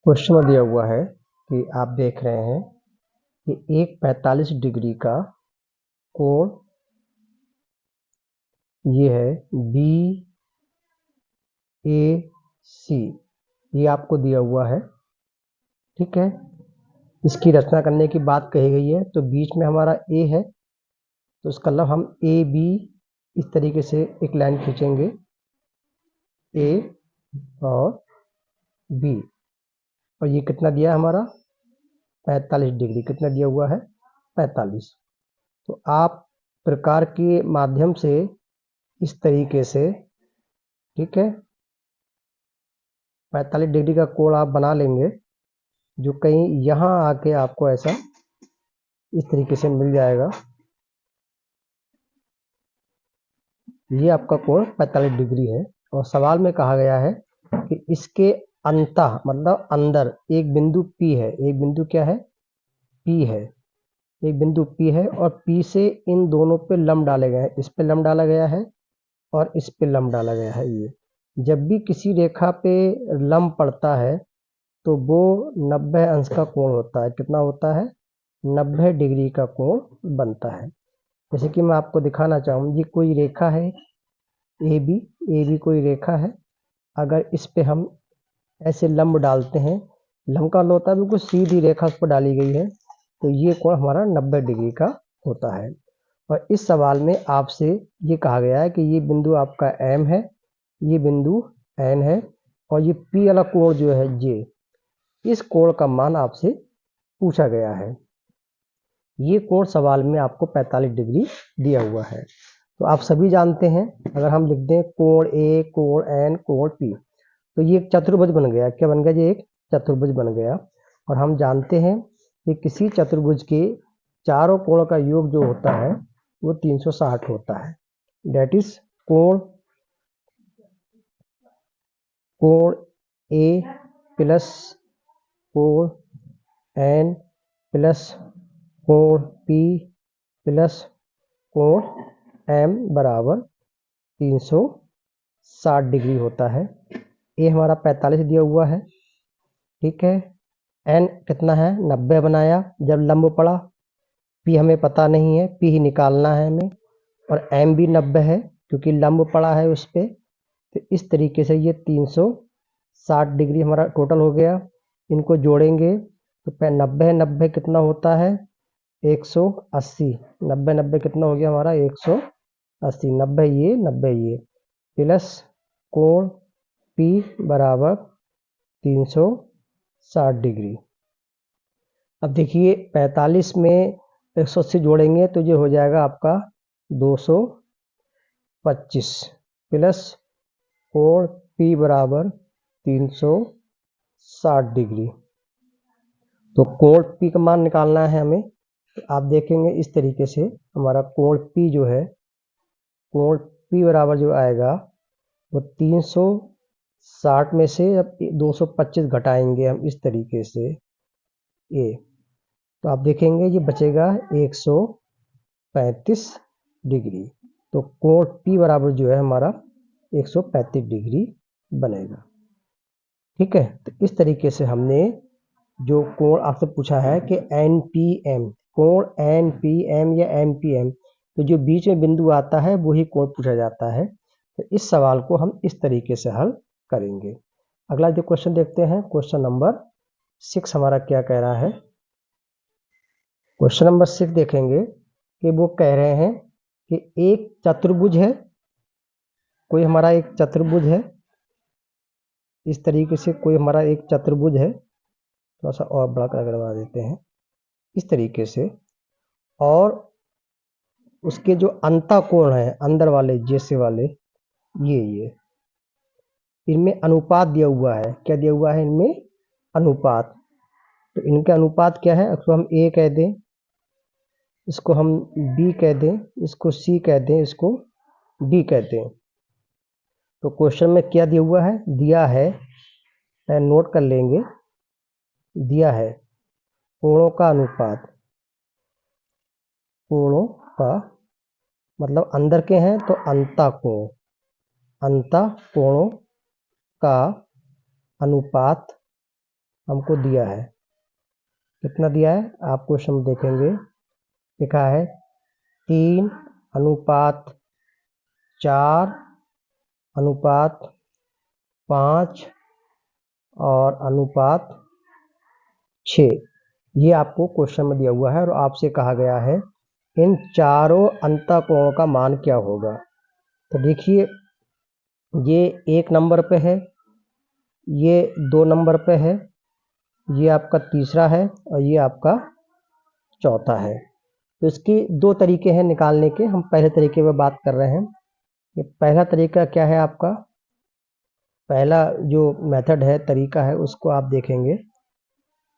Question में दिया हुआ है कि आप देख रहे हैं कि एक 45 डिग्री का कोण ये है बी ए सी, ये आपको दिया हुआ है। ठीक है, इसकी रचना करने की बात कही गई है। तो बीच में हमारा ए है, तो इसका मतलब हम ए बी इस तरीके से एक लाइन खींचेंगे, ए और बी। और ये कितना दिया है हमारा 45 डिग्री, कितना दिया हुआ है 45। तो आप प्रकार के माध्यम से इस तरीके से, ठीक है, 45 डिग्री का कोण आप बना लेंगे, जो कहीं यहाँ आके आपको ऐसा इस तरीके से मिल जाएगा। ये आपका कोण 45 डिग्री है। और सवाल में कहा गया है कि इसके अंतः मतलब अंदर एक बिंदु P है। एक बिंदु क्या है? P है। एक बिंदु P है और P से इन दोनों पे लंब डाले गए हैं। इस पे लंब डाला गया है और इस पे लंब डाला गया है। ये जब भी किसी रेखा पे लंब पड़ता है तो वो 90 अंश का कोण होता है। कितना होता है? 90 डिग्री का कोण बनता है। जैसे कि मैं आपको दिखाना चाहूँ, ये कोई रेखा है ए बी कोई रेखा है। अगर इस पे हम ऐसे लंब डालते हैं, लंब का होता है बिल्कुल सीधी रेखा उस पर डाली गई है, तो ये कोण हमारा 90 डिग्री का होता है। और इस सवाल में आपसे ये कहा गया है कि ये बिंदु आपका M है, ये बिंदु N है, और ये P वाला कोण जो है J, इस कोण का मान आपसे पूछा गया है। ये कोण सवाल में आपको 45 डिग्री दिया हुआ है। तो आप सभी जानते हैं, अगर हम लिख दें कोण A, कोण N, कोण P, तो ये एक चतुर्भुज बन गया। क्या बन गया? ये एक चतुर्भुज बन गया। और हम जानते हैं कि किसी चतुर्भुज के चारों कोण का योग जो होता है वो 360 होता है। डेट इज कोण A प्लस कोण N प्लस कोण P प्लस कोण M बराबर 360 डिग्री होता है। ए हमारा 45 दिया हुआ है, ठीक है। N कितना है? 90 बनाया जब लंब पड़ा। P हमें पता नहीं है, P ही निकालना है हमें। और M भी 90 है क्योंकि लंब पड़ा है उस पर। तो इस तरीके से ये 360 डिग्री हमारा टोटल हो गया। इनको जोड़ेंगे तो 90 90 कितना होता है? 180। 90 90 कितना हो गया हमारा? 180। 90 ये प्लस कोण P बराबर 360 डिग्री। अब देखिए 45 में 180 जोड़ेंगे तो ये हो जाएगा आपका 225 प्लस कोण P बराबर 360 डिग्री। तो कोण P का मान निकालना है हमें। तो आप देखेंगे इस तरीके से हमारा कोण P जो है, कोण P बराबर जो आएगा वो 360 में से अब 225 घटाएंगे हम इस तरीके से ए, तो आप देखेंगे ये बचेगा 135 डिग्री। तो कोण P बराबर जो है हमारा 135 डिग्री बनेगा। ठीक है, तो इस तरीके से हमने जो कोण आपसे पूछा है कि NPM, कोण NPM या MPM, तो जो बीच में बिंदु आता है वही कोण पूछा जाता है। तो इस सवाल को हम इस तरीके से हल करेंगे। अगला जो क्वेश्चन देखते हैं, क्वेश्चन नंबर 6 हमारा क्या कह रहा है। क्वेश्चन नंबर 6 देखेंगे कि वो कह रहे हैं कि एक चतुर्भुज है, कोई हमारा एक चतुर्भुज है, इस तरीके से कोई हमारा एक चतुर्भुज है। थोड़ा सा और बड़ा करवा देते हैं इस तरीके से। और उसके जो अंतःकोण है, अंदर वाले जैसे वाले, ये इनमें अनुपात दिया हुआ है। क्या दिया हुआ है? इनमें अनुपात। तो इनका अनुपात क्या है? इसको हम A कह दें, इसको हम B कह दें, इसको C कह दें, इसको D कहते हैं। तो क्वेश्चन में क्या दिया हुआ है? दिया है, नोट कर लेंगे, दिया है कोणों का अनुपात। कोणों का मतलब अंदर के हैं तो अंतःकोण, अंतःकोणों का अनुपात हमको दिया है। कितना दिया है आप क्वेश्चन में देखेंगे, लिखा है 3:4:5 और अनुपात 6, ये आपको क्वेश्चन में दिया हुआ है और आपसे कहा गया है इन चारों अंतःकोणों का मान क्या होगा। तो देखिए ये 1 नंबर पे है, ये 2 नंबर पे है, ये आपका तीसरा है और ये आपका चौथा है। तो इसके 2 तरीके हैं निकालने के। हम पहले तरीके पे बात कर रहे हैं। ये पहला तरीका क्या है आपका, पहला जो मेथड है, तरीका है, उसको आप देखेंगे,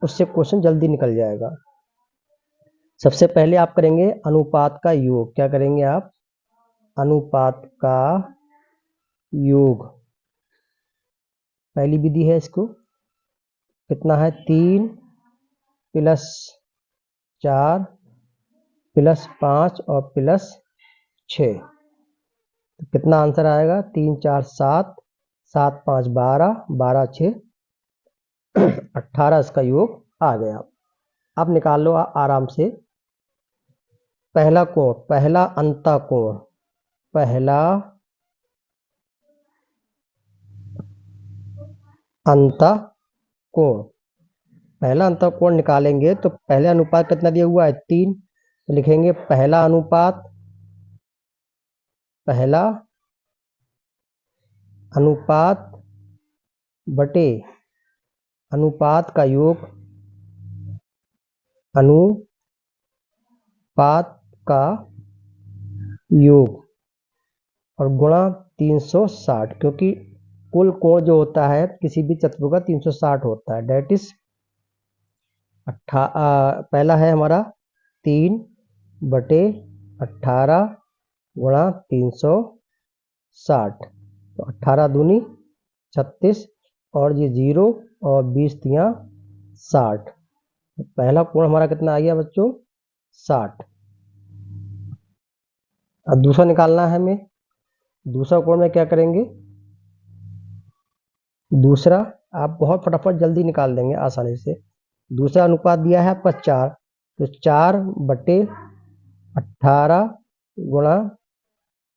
उससे क्वेश्चन जल्दी निकल जाएगा। सबसे पहले आप करेंगे अनुपात का योग। क्या करेंगे आप, अनुपात का योग, पहली विधि है। इसको कितना है, 3 + 4 + 5 और + 6, तो कितना आंसर आएगा, 3 4 7, 7 5 12, 12 6 18 इसका योग आ गया। अब निकाल लो आराम से। पहला कोण, पहला अंतःकोण, पहला अंतःकोण, पहला अंतःकोण निकालेंगे तो पहले अनुपात कितना दिया हुआ है, 3, तो लिखेंगे पहला अनुपात, पहला अनुपात बटे अनुपात का योग, अनुपात का योग और गुणा 360, क्योंकि कुल कोण जो होता है किसी भी चतुर्भुज का 360 होता है। डेट इज पहला है हमारा 3/18 गुणा 360, तो 18 दूनी 36 और ये 0 और 20 तियाँ 60। पहला कोण हमारा कितना आ गया बच्चों, 60। अब दूसरा निकालना है हमें। दूसरा कोण में क्या करेंगे, दूसरा आप बहुत फटाफट जल्दी निकाल देंगे आसानी से। दूसरा अनुपात दिया है आपका 4, तो 4/18 गुणा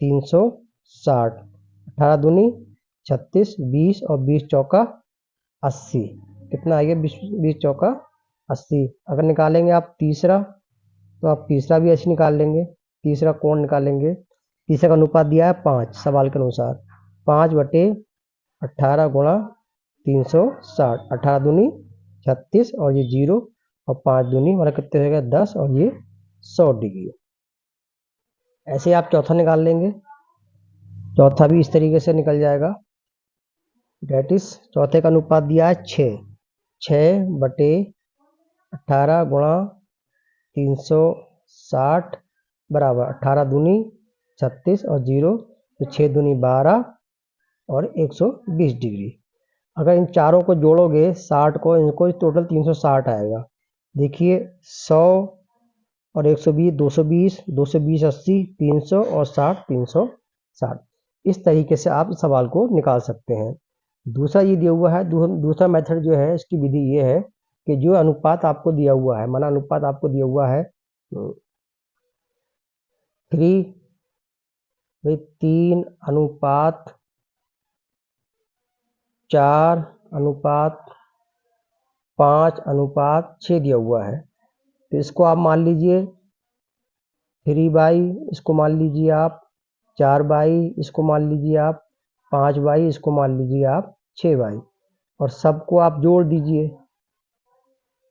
360, 18 दूनी 36, 20 और 20 चौका 80, कितना आ गया, 20 चौका 80। अगर निकालेंगे आप तीसरा, तो आप तीसरा भी ऐसे निकाल लेंगे। तीसरा कोण निकालेंगे, तीसरा का अनुपात दिया है 5 सवाल के अनुसार, 5/18 गुणा 360, 18 दूनी 36 और ये 0 और 5 दूनी हमारा कितने हो गया, 10 और ये 100 डिग्री। ऐसे आप चौथा निकाल लेंगे, चौथा भी इस तरीके से निकल जाएगा। डेट इज चौथे का अनुपात दिया है 6, 6/18 गुणा 360 बराबर 18 दूनी 36 और 0, तो 6 दूनी 12 और 120 डिग्री। अगर इन चारों को जोड़ोगे 60 को, इनको टोटल 360 आएगा। देखिए 100 और 120 220, 220 80, 300 और 60 360। इस तरीके से आप सवाल को निकाल सकते हैं। दूसरा ये दिया हुआ है, दूसरा मेथड जो है, इसकी विधि ये है कि जो अनुपात आपको दिया हुआ है, माना अनुपात आपको दिया हुआ है 3:4:5:6 दिया हुआ है। तो इसको आप मान लीजिए 3/, इसको मान लीजिए आप 4/, इसको मान लीजिए आप 5/, इसको मान लीजिए आप 6/, और सबको आप जोड़ दीजिए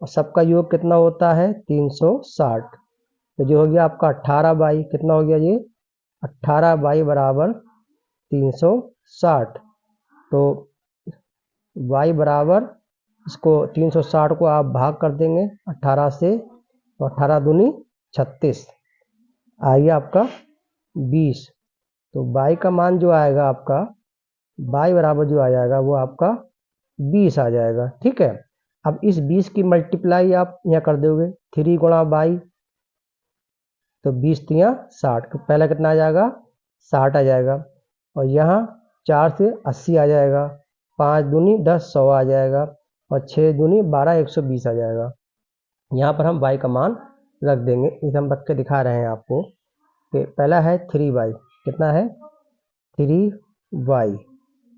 और सबका योग कितना होता है, 360। तो जो हो गया आपका 18/, कितना हो गया ये, 18/, बराबर 360। तो y बराबर, इसको 360 को आप भाग कर देंगे 18 से, तो 18 दूनी 36, आइए आपका 20। तो y का मान जो आएगा आपका, y बराबर जो आ जाएगा वो आपका 20 आ जाएगा। ठीक है, अब इस 20 की मल्टीप्लाई आप यहाँ कर दोगे, 3 गुणा y, तो 20 तियाँ 60, पहला कितना आ जाएगा, 60 आ जाएगा, और यहाँ 4 से 80 आ जाएगा, 5 दूनी 10, 100 आ जाएगा, और 6 दूनी 12, 120 आ जाएगा। यहाँ पर हम y का मान रख देंगे। इसे हम रख के दिखा रहे हैं आपको कि पहला है 3y, कितना है 3y,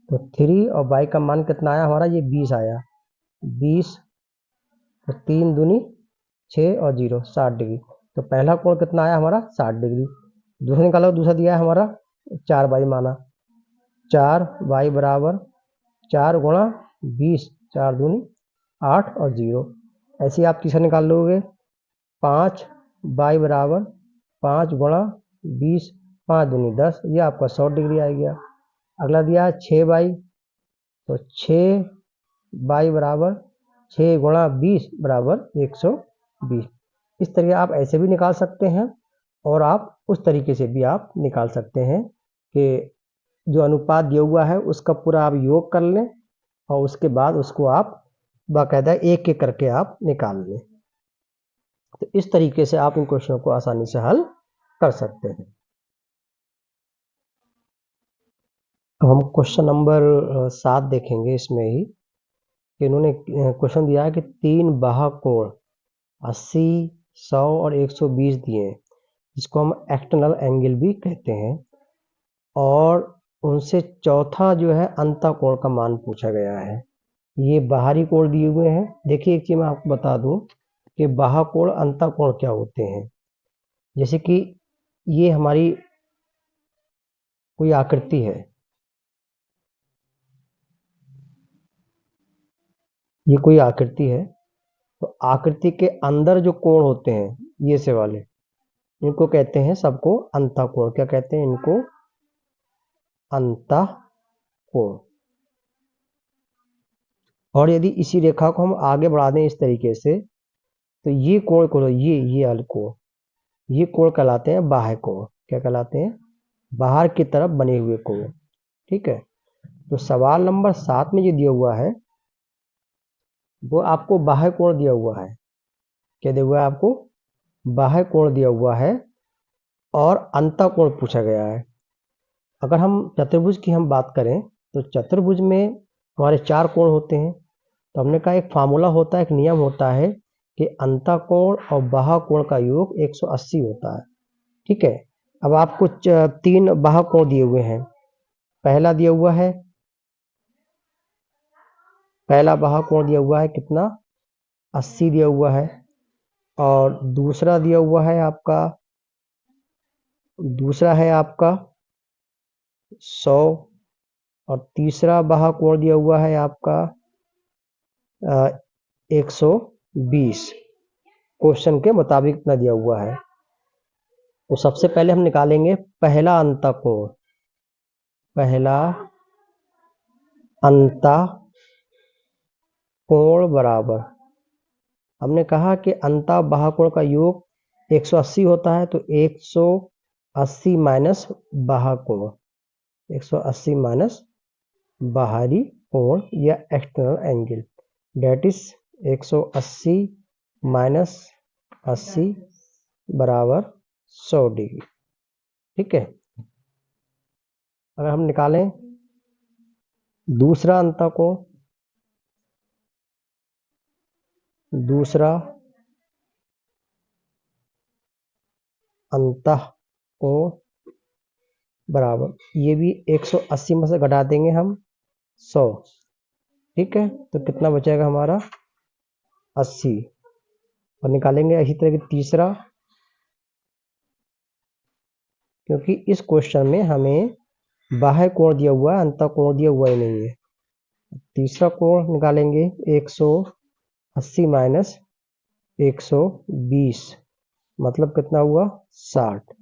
तो 3 और y का मान कितना आया हमारा, ये 20 आया, 20, तो 3 दूनी 6 और 0 60 डिग्री। तो पहला कोण कितना आया हमारा 60 डिग्री। दूसरा निकालो, दूसरा दिया है हमारा 4y माना, 4y बराबर 4 गुणा 20, 4 दूनी 8 और 0। ऐसे ही आप तीसरा निकाल लोगे, 5y बराबर 5 गुणा 20, 5 दूनी 10, ये आपका 100 डिग्री आ गया। अगला दिया है 6y, तो 6y बराबर 6 गुणा 20 बराबर 120। इस तरह आप ऐसे भी निकाल सकते हैं और आप उस तरीके से भी आप निकाल सकते हैं कि जो अनुपात दिया हुआ है उसका पूरा आप योग कर लें और उसके बाद उसको आप बाकायदा एक एक करके आप निकाल लें। तो इस तरीके से आप इन क्वेश्चनों को आसानी से हल कर सकते हैं। अब हम क्वेश्चन नंबर 7 देखेंगे। इसमें ही कि इन्होंने क्वेश्चन दिया है कि 3 बाह्य कोण 80, 100 और 120 दिए हैं, जिसको हम एक्सटर्नल एंगल भी कहते हैं, और उनसे चौथा जो है अंतःकोण का मान पूछा गया है। ये बाहरी कोण दिए हुए हैं। देखिए एक चीज मैं आपको बता दूं कि बाह्य कोण अंतःकोण क्या होते हैं। जैसे कि ये हमारी कोई आकृति है, ये कोई आकृति है, तो आकृति के अंदर जो कोण होते हैं ये से वाले, इनको कहते हैं सबको अंतःकोण। क्या कहते हैं इनको, अंतःकोण। और यदि इसी रेखा को हम आगे बढ़ा दें इस तरीके से, तो ये कोण को, ये वाले कोण, ये कोण कहलाते हैं बाह्य कोण। क्या कहलाते हैं, बाहर की तरफ बने हुए कोण। ठीक है, तो सवाल नंबर 7 में जो दिया हुआ है वो आपको बाह्य कोण दिया हुआ है। क्या दिया हुआ है आपको, बाह्य कोण दिया हुआ है और अंतःकोण पूछा गया है। अगर हम चतुर्भुज की हम बात करें तो चतुर्भुज में हमारे 4 कोण होते हैं। तो हमने कहा एक फार्मूला होता है, एक नियम होता है कि अंतःकोण और बाह्य कोण का योग 180 होता है। ठीक है, अब आपको 3 बाह्य कोण दिए हुए हैं। पहला दिया हुआ है, पहला बाह्य कोण दिया हुआ है कितना, 80 दिया हुआ है, और दूसरा दिया हुआ है आपका, दूसरा है आपका 100, और तीसरा बाह्य कोण दिया हुआ है आपका 120। क्वेश्चन के मुताबिक इतना दिया हुआ है। तो सबसे पहले हम निकालेंगे पहला अंतःकोण, पहला अंतःकोण बराबर, हमने कहा कि अंतः बाह्य कोण का योग 180 होता है, तो 180 माइनस बाह्य कोण, 180 माइनस बाहरी कोण या external angle, that is 180 minus 80 बराबर 100 डिग्री। ठीक है, अगर हम निकालें दूसरा अंतःकोण, दूसरा अंतःकोण बराबर, ये भी 180 में से घटा देंगे हम 100। ठीक है, तो कितना बचेगा हमारा 80, और निकालेंगे इसी तरह की तीसरा, क्योंकि इस क्वेश्चन में हमें बाह्य कोण दिया हुआ है, अंतःकोण दिया हुआ ही नहीं है। तीसरा कोण निकालेंगे 180 माइनस 120, मतलब कितना हुआ 60।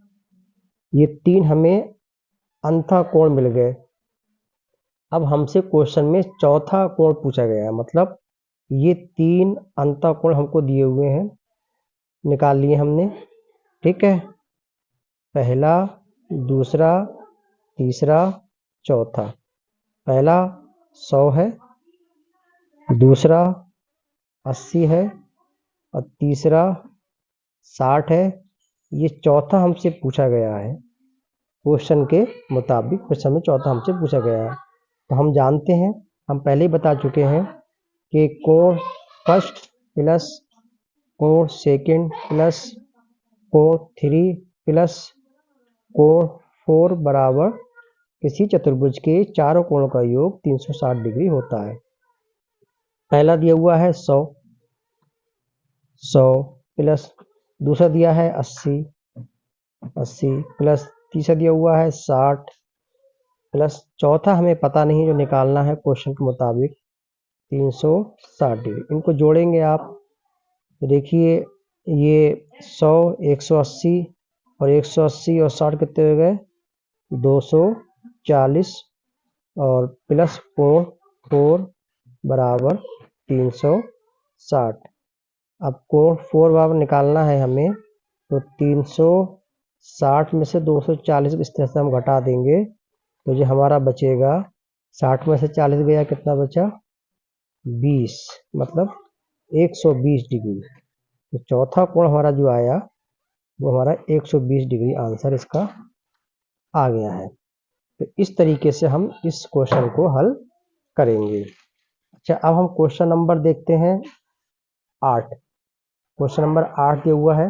ये 3 हमें अंतःकोण मिल गए। अब हमसे क्वेश्चन में चौथा कोण पूछा गया है, मतलब ये 3 अंतःकोण हमको दिए हुए हैं, निकाल लिए हमने। ठीक है, पहला, दूसरा, तीसरा, चौथा। पहला 100 है, दूसरा 80 है, और तीसरा 60 है। ये चौथा हमसे पूछा गया है क्वेश्चन के मुताबिक, क्वेश्चन में चौथा हमसे पूछा गया है। तो हम जानते हैं, हम पहले ही बता चुके हैं कि कोण फर्स्ट प्लस कोण सेकंड प्लस कोण थ्री प्लस कोण फोर बराबर किसी चतुर्भुज के चारों कोणों का योग 360 डिग्री होता है। पहला दिया हुआ है 100 प्लस दूसरा दिया है 80 प्लस तीसरा दिया हुआ है 60 प्लस चौथा हमें पता नहीं, जो निकालना है क्वेश्चन के मुताबिक 360 डिग्री। इनको जोड़ेंगे आप तो देखिए ये 100 180 और 180 और 60 कितने हो गए 240 और प्लस कोण 4 बराबर 360। अब कोण 4 बराबर निकालना है हमें, तो 360 में से 240 इस तरह से हम घटा देंगे तो ये हमारा बचेगा 60 में से 40 गया, कितना बचा 20, मतलब 120 डिग्री। तो चौथा कोण हमारा जो आया वो हमारा 120 डिग्री आंसर इसका आ गया है। तो इस तरीके से हम इस क्वेश्चन को हल करेंगे। अच्छा, अब हम क्वेश्चन नंबर देखते हैं 8। क्वेश्चन नंबर 8 दिया हुआ है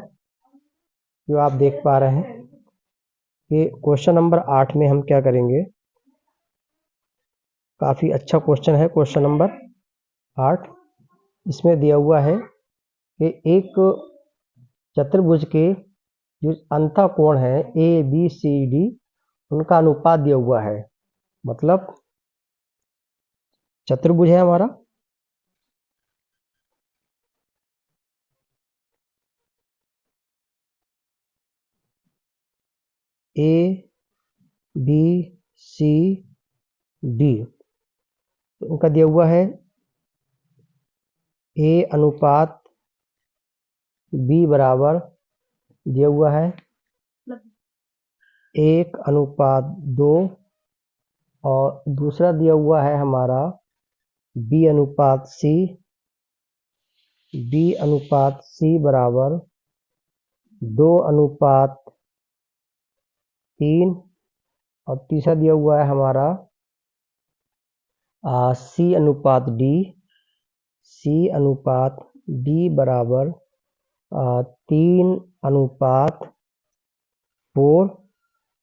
जो आप देख पा रहे हैं कि क्वेश्चन नंबर 8 में हम क्या करेंगे। काफ़ी अच्छा क्वेश्चन है क्वेश्चन नंबर 8। इसमें दिया हुआ है कि एक चतुर्भुज के जो अंतः कोण है ए बी सी डी उनका अनुपात दिया हुआ है। मतलब चतुर्भुज है हमारा, ए बी सी डी, तो उनका दिया हुआ है ए अनुपात बी बराबर दिया हुआ है 1:2 और दूसरा दिया हुआ है हमारा बी अनुपात सी बराबर 2:3 और तीसरा दिया हुआ है हमारा सी अनुपात डी बराबर 3:4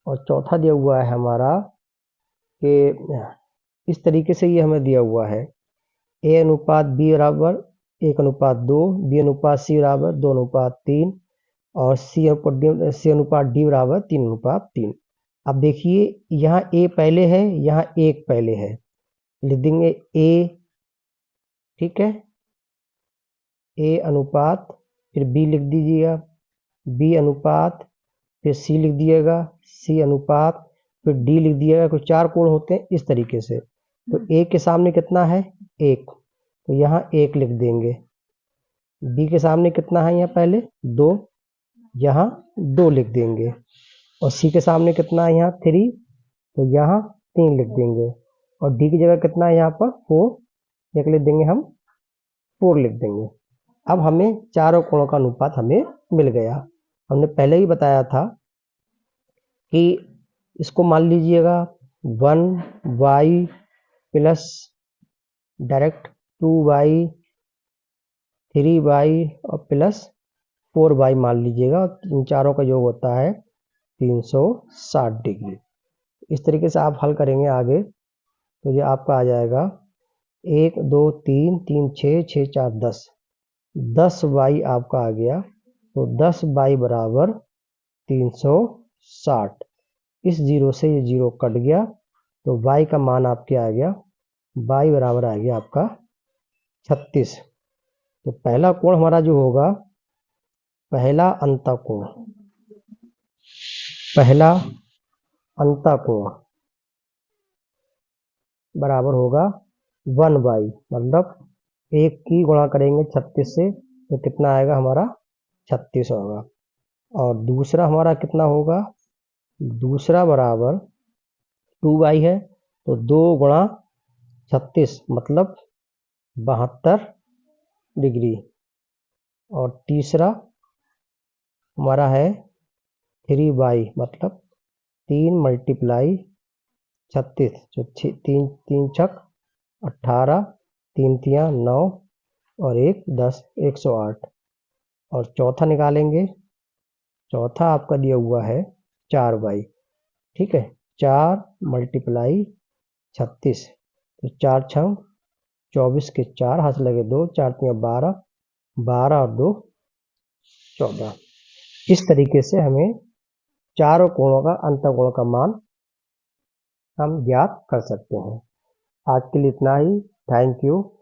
और चौथा दिया हुआ है हमारा कि इस तरीके से ये हमें दिया हुआ है ए अनुपात बी बराबर 1:2, बी अनुपात सी बराबर 2:3 और सी अनुपात डी बराबर 3:3। अब देखिए यहाँ ए पहले है, यहाँ एक पहले है, लिख देंगे ए, ठीक है, ए अनुपात फिर बी लिख दीजिएगा, बी अनुपात फिर सी लिख दिएगा, सी अनुपात फिर डी लिख दिएगा। कुछ चार कोण होते हैं इस तरीके से। तो ए के सामने कितना है 1, तो यहाँ 1 लिख देंगे। बी के सामने कितना है यहाँ पहले 2, यहाँ 2 लिख देंगे। और सी के सामने कितना है यहाँ 3, तो यहाँ 3 लिख देंगे। और डी की जगह कितना है यहाँ पर 4, एक लिख देंगे हम 4 लिख देंगे। अब हमें चारों कोणों का अनुपात हमें मिल गया। हमने पहले ही बताया था कि इसको मान लीजिएगा 1y plus direct 2y 3y और प्लस 4y मान लीजिएगा। इन चारों का योग होता है 360 डिग्री। इस तरीके से आप हल करेंगे आगे तो ये आपका आ जाएगा 1 2 3 3 6 6 4 10y आपका आ गया। तो 10y बराबर 360। इस जीरो से ये जीरो कट गया तो y का मान आपके आ गया, y बराबर आ गया आपका 36। तो पहला कोण हमारा जो होगा, पहला अंतःकोण बराबर होगा 1y, मतलब 1 की गुणा करेंगे 36 से तो कितना आएगा हमारा 36 होगा। और दूसरा हमारा कितना होगा, दूसरा बराबर 2y है तो 2 गुणा 36 मतलब 72 डिग्री। और तीसरा हमारा है 3y मतलब 3 × 36, जो 3 3 छक 18, 3 तियाँ 9 और 1 10, 108। और चौथा निकालेंगे। चौथा आपका दिया हुआ है 4y, ठीक है। 4 मल्टीप्लाई 36, तो 4 छंग 24 के 4, हाथ लगे 2, 4 तियाँ 12, 12 और 2 14। इस तरीके से हमें चारों कोणों का अंतःकोण का मान हम ज्ञात कर सकते हैं। आज के लिए इतना ही। Thank you.